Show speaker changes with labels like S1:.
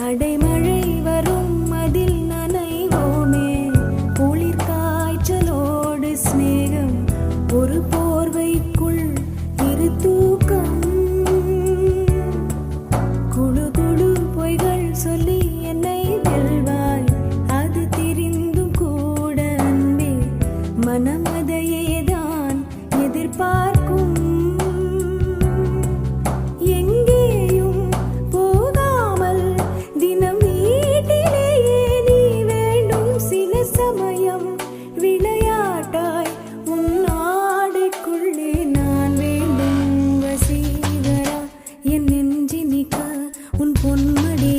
S1: அடைமழை வரும் அதில் நனைவோமே, குளிர் காய்ச்சலோடு சிநேகம், ஒரு போர்வைக்குள் இரு தூக்கம். குழு குழு பொய்கள் சொல்லி என்னை வெல்வாய், அது தெரிந்தும் கூட அன்பே மனம் அதையேதான் எதிர்பார்க்கும். எங்கேயும் போகாமல் தினம் வீட்டிலேயே நீ வேண்டும். சில சமயம் விளையாட்டாய் உன் ஆடைக்குள்ளே நான் வேண்டும். வசீகரா என் நெஞ்சினிக்க உன் பொன்மடி